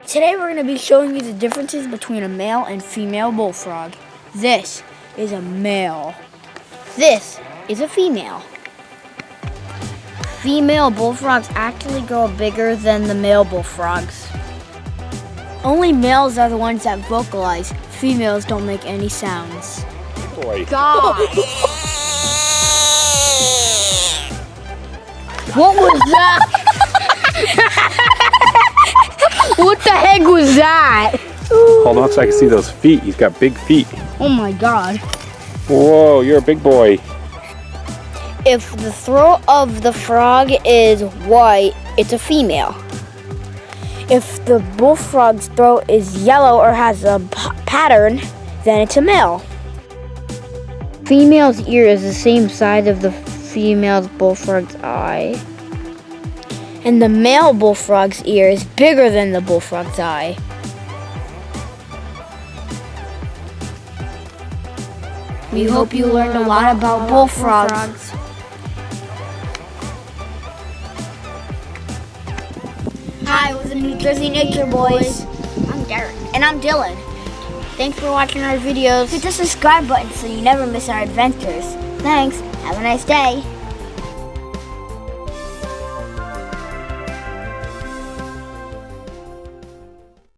Today we're going to be showing you the differences between a male and female bullfrog. This is a male. This is a female. Female bullfrogs actually grow bigger than the male bullfrogs. Only males are the ones that vocalize. Females don't make any sounds. Boy. God! What was that? What the heck was that? Hold on so I can see those feet. He's got big feet. Oh my God. Whoa, you're a big boy. If the throat of the frog is white, it's a female. If the bullfrog's throat is yellow or has a pattern, then it's a male. Female's ear is the same size of the female bullfrog's eye. And the male bullfrog's ear is bigger than the bullfrog's eye. We hope you learned a lot about bullfrogs. Hi, we're the New Jersey Nature Boys. I'm Derek. And I'm Dylan. Thanks for watching our videos. Hit the subscribe button so you never miss our adventures. Thanks. Have a nice day.